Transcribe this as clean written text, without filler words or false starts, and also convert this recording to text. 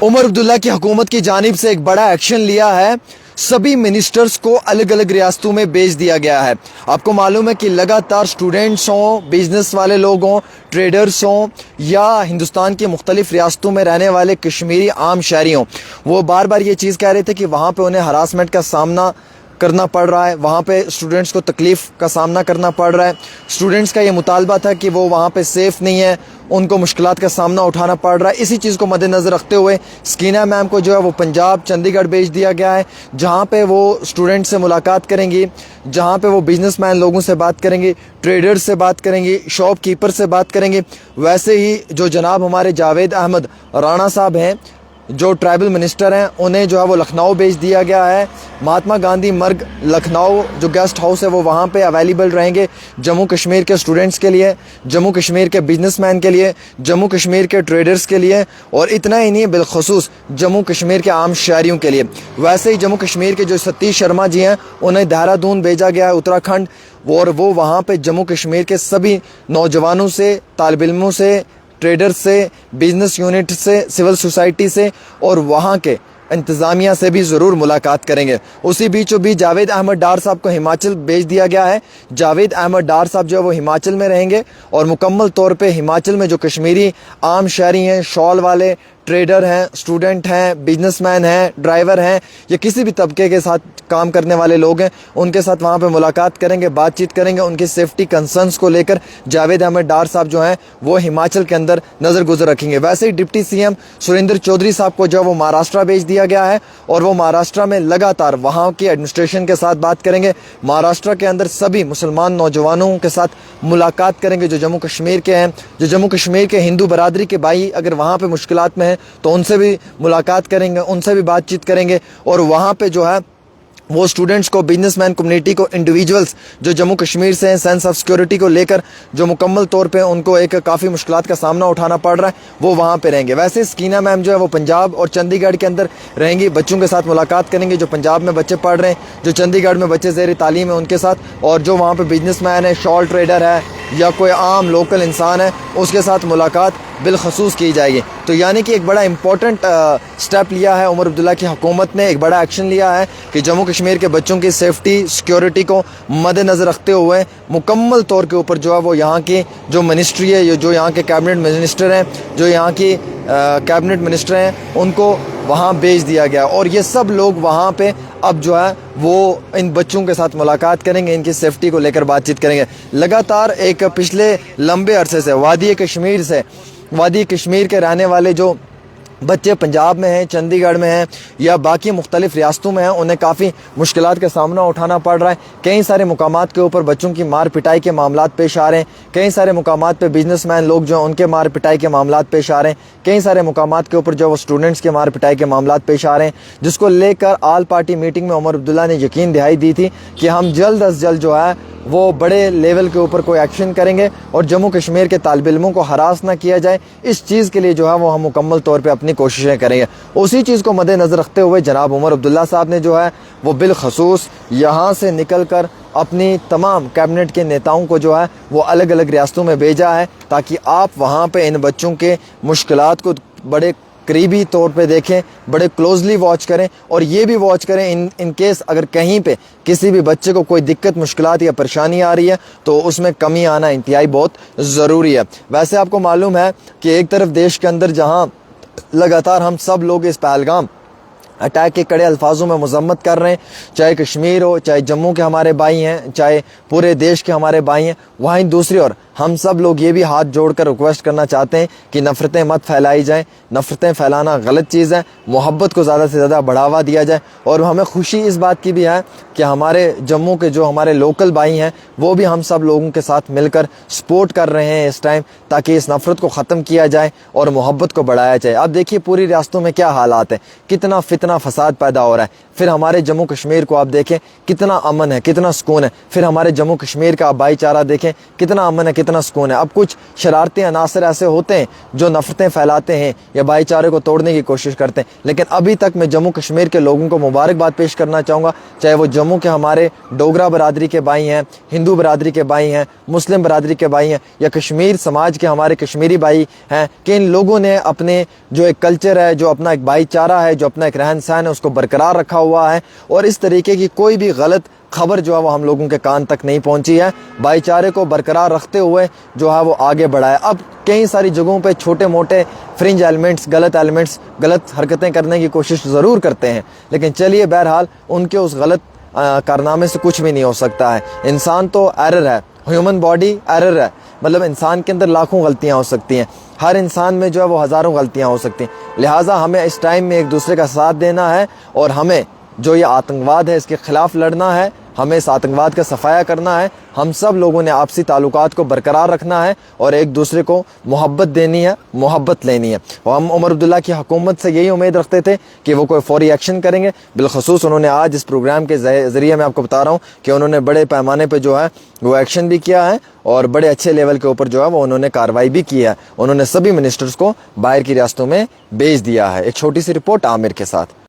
उमर अब्दुल्ला की हुकूमत की जानिब से एक बड़ा एक्शन लिया है। सभी मिनिस्टर्स को अलग अलग रियासतों में भेज दिया गया है। आपको मालूम है कि लगातार स्टूडेंट्स हों, बिजनेस वाले लोग हों, ट्रेडर्स हों या हिंदुस्तान की मुख्तलिफ रियासतों में रहने वाले कश्मीरी आम शहरी हों, वो बार बार ये चीज़ कह रहे थे कि वहाँ पे उन्हें हरासमेंट का सामना करना पड़ रहा है, वहाँ पे स्टूडेंट्स को तकलीफ़ का सामना करना पड़ रहा है। स्टूडेंट्स का ये मुतालबा था कि वो वहाँ पे सेफ़ नहीं है, उनको मुश्किलात का सामना उठाना पड़ रहा है। इसी चीज़ को मद्देनज़र रखते हुए स्कीना मैम को जो है वो पंजाब चंडीगढ़ भेज दिया गया है, जहाँ पे वो स्टूडेंट से मुलाकात करेंगी, जहाँ पे वो बिजनेसमैन लोगों से बात करेंगी, ट्रेडर्स से बात करेंगी, शॉप कीपर से बात करेंगी। वैसे ही जो जनाब हमारे जावेद अहमद राणा साहब हैं, जो ट्राइबल मिनिस्टर हैं, उन्हें जो है वो लखनऊ भेज दिया गया है। महात्मा गांधी मर्ग लखनऊ जो गेस्ट हाउस है वो वहाँ पे अवेलेबल रहेंगे जम्मू कश्मीर के स्टूडेंट्स के लिए, जम्मू कश्मीर के बिजनेसमैन के लिए, जम्मू कश्मीर के ट्रेडर्स के लिए, और इतना ही नहीं बिलखसूस जम्मू कश्मीर के आम शहरियों के लिए। वैसे ही जम्मू कश्मीर के जो सतीश शर्मा जी हैं, उन्हें देहरादून भेजा गया है, उत्तराखंड, और वो वहाँ पर जम्मू कश्मीर के सभी नौजवानों से, तालिब इल्मों से, ट्रेडर्स से, बिजनेस यूनिट से, सिविल सोसाइटी से और वहाँ के इंतज़ामिया से भी ज़रूर मुलाकात करेंगे। उसी बीचों बीच जावेद अहमद डार साहब को हिमाचल भेज दिया गया है। जावेद अहमद डार साहब जो है वो हिमाचल में रहेंगे और मुकम्मल तौर पे हिमाचल में जो कश्मीरी आम शहरी हैं, शॉल वाले, ट्रेडर हैं, स्टूडेंट हैं, बिजनेसमैन हैं, ड्राइवर हैं या किसी भी तबके के साथ काम करने वाले लोग हैं, उनके साथ वहाँ पे मुलाकात करेंगे, बातचीत करेंगे। उनकी सेफ्टी कंसर्न्स को लेकर जावेद अहमद डार साहब जो हैं वो हिमाचल के अंदर नज़र गुजर रखेंगे। वैसे ही डिप्टी सीएम सुरेंद्र चौधरी साहब को जो वो महाराष्ट्र भेज दिया गया है और वो महाराष्ट्र में लगातार वहाँ की एडमिनिस्ट्रेशन के साथ बात करेंगे। महाराष्ट्र के अंदर सभी मुसलमान नौजवानों के साथ मुलाकात करेंगे जो जम्मू कश्मीर के हैं, जो जम्मू कश्मीर के हिंदू बरादरी के भाई अगर वहाँ पे मुश्किलात में हैं तो उनसे भी मुलाकात करेंगे, उनसे भी बातचीत करेंगे। और वहाँ पे जो है वो स्टूडेंट्स को, बिजनेसमैन कम्युनिटी को, इंडिविजुअल्स जो जम्मू कश्मीर से हैं, सेंस ऑफ सिक्योरिटी को लेकर जो मुकम्मल तौर पे उनको एक काफ़ी मुश्किलात का सामना उठाना पड़ रहा है, वो वहाँ पे रहेंगे। वैसे स्कीना मैम जो है वो पंजाब और चंडीगढ़ के अंदर रहेंगी, बच्चों के साथ मुलाकात करेंगे जो पंजाब में बच्चे पढ़ रहे हैं, जो चंडीगढ़ में बच्चे ज़ेर तालीम है उनके साथ, और जो वहाँ पर बिजनेसमैन है, शॉल ट्रेडर है या कोई आम लोकल इंसान है उसके साथ मुलाकात बिलखसूस की जाएगी। तो यानी कि एक बड़ा इंपॉर्टेंट स्टेप लिया है उमर अब्दुल्ला की हुकूमत ने, एक बड़ा एक्शन लिया है कि जम्मू कश्मीर के बच्चों की सेफ्टी, सिक्योरिटी को मद्देनज़र रखते हुए मुकम्मल तौर के ऊपर जो है वो यहाँ की जो मिनिस्ट्री है, जो यहाँ के कैबिनेट मिनिस्टर हैं, जो यहाँ की कैबिनेट मिनिस्टर हैं, उनको वहाँ भेज दिया गया। और ये सब लोग वहाँ पे अब जो है वो इन बच्चों के साथ मुलाकात करेंगे, इनकी सेफ्टी को लेकर बातचीत करेंगे। लगातार एक पिछले लंबे अरसे से वादी कश्मीर के रहने वाले जो बच्चे पंजाब में हैं, चंडीगढ़ में हैं या बाकी मुख्तलिफ रियासतों में हैं, उन्हें काफ़ी मुश्किलात का सामना उठाना पड़ रहा है। कई सारे मुकामात के ऊपर बच्चों की मार पिटाई के मामलात पेश आ रहे हैं, कई सारे मुकामात पे बिजनेसमैन लोग जो हैं उनके मार पिटाई के मामलात पेश आ रहे हैं, कई सारे मुकामात के ऊपर जो वो स्टूडेंट्स के मार पिटाई के मामलात पेश आ रहे हैं, जिसको लेकर आल पार्टी मीटिंग में उमर अब्दुल्ला ने यकीन दहाई दी थी कि हम जल्द अज जल्द जो है वो बड़े लेवल के ऊपर कोई एक्शन करेंगे और जम्मू कश्मीर के तालिब इल्मों को हरास ना किया जाए, इस चीज़ के लिए जो है वो हम मुकम्मल तौर पे अपनी कोशिशें करेंगे। उसी चीज़ को मद्देनज़र रखते हुए जनाब उमर अब्दुल्ला साहब ने जो है वो बिलखसूस यहाँ से निकल कर अपनी तमाम कैबिनेट के नेताओं को जो है वो अलग अलग रियासतों में भेजा है ताकि आप वहाँ पे इन बच्चों के मुश्किलात को बड़े करीबी तौर पे देखें, बड़े क्लोजली वॉच करें और ये भी वॉच करें इन केस अगर कहीं पे किसी भी बच्चे को कोई दिक्कत, मुश्किलात या परेशानी आ रही है तो उसमें कमी आना इंतहाई बहुत ज़रूरी है। वैसे आपको मालूम है कि एक तरफ देश के अंदर जहाँ लगातार हम सब लोग इस पहलगाम अटैक के कड़े अल्फाजों में मजम्मत कर रहे हैं, चाहे कश्मीर हो, चाहे जम्मू के हमारे भाई हैं, चाहे पूरे देश के हमारे भाई हैं, वहीं दूसरी ओर हम सब लोग ये भी हाथ जोड़कर रिक्वेस्ट करना चाहते हैं कि नफ़रतें मत फैलाई जाएं। नफ़रतें फैलाना गलत चीज़ है, मोहब्बत को ज़्यादा से ज़्यादा बढ़ावा दिया जाए। और हमें खुशी इस बात की भी है कि हमारे जम्मू के जो हमारे लोकल भाई हैं वो भी हम सब लोगों के साथ मिलकर सपोर्ट कर रहे हैं इस टाइम, ताकि इस नफ़रत को ख़त्म किया जाए और मोहब्बत को बढ़ाया जाए। अब देखिए पूरी रियासतों में क्या हालात हैं, कितना फितना फसाद पैदा हो रहा है। फिर हमारे जम्मू कश्मीर को आप देखें कितना अमन है, कितना सुकून है। फिर हमारे जम्मू कश्मीर का आप भाईचारा देखें कितना अमन है, कितना कितना सुकून है। अब कुछ शरारती अनासर ऐसे होते हैं जो नफरतें फैलाते हैं या भाईचारे को तोड़ने की कोशिश करते हैं, लेकिन अभी तक मैं जम्मू कश्मीर के लोगों को मुबारकबाद पेश करना चाहूँगा, चाहे वो जम्मू के हमारे डोगरा बरादरी के भाई हैं, हिंदू बरादरी के भाई हैं, मुस्लिम बरादरी के भाई हैं, या कश्मीर समाज के हमारे कश्मीरी भाई हैं, कि इन लोगों ने अपने जो एक कल्चर है, जो अपना एक भाईचारा है, जो अपना एक रहन सहन है, उसको बरकरार रखा हुआ है, और इस तरीके की कोई भी गलत खबर जो है वो हम लोगों के कान तक नहीं पहुंची है। भाईचारे को बरकरार रखते हुए जो है वो आगे बढ़ा है। अब कई सारी जगहों पे छोटे मोटे फ्रिंज एलिमेंट्स, गलत हरकतें करने की कोशिश ज़रूर करते हैं, लेकिन चलिए बहरहाल उनके उस गलत कारनामे से कुछ भी नहीं हो सकता है। इंसान तो एरर है, ह्यूमन बॉडी एरर है, मतलब इंसान के अंदर लाखों गलतियां हो सकती हैं, हर इंसान में जो है वो हज़ारों गलतियां हो सकती हैं। लिहाजा हमें इस टाइम में एक दूसरे का साथ देना है, और हमें जो ये आतंकवाद है इसके ख़िलाफ़ लड़ना है, हमें इस आतंकवाद का सफाया करना है। हम सब लोगों ने आपसी ताल्लुकात को बरकरार रखना है और एक दूसरे को मोहब्बत देनी है, मोहब्बत लेनी है। और हम उमर अब्दुल्ला की हुकूमत से यही उम्मीद रखते थे कि वो कोई फौरी एक्शन करेंगे। बिलखसूस उन्होंने आज इस प्रोग्राम के ज़रिए मैं आपको बता रहा हूँ कि उन्होंने बड़े पैमाने पर जो है वो एक्शन भी किया है, और बड़े अच्छे लेवल के ऊपर जो है वो उन्होंने कार्रवाई भी की है। उन्होंने सभी मिनिस्टर्स को बाहर की रियासतों में भेज दिया है। एक छोटी सी रिपोर्ट आमिर के साथ।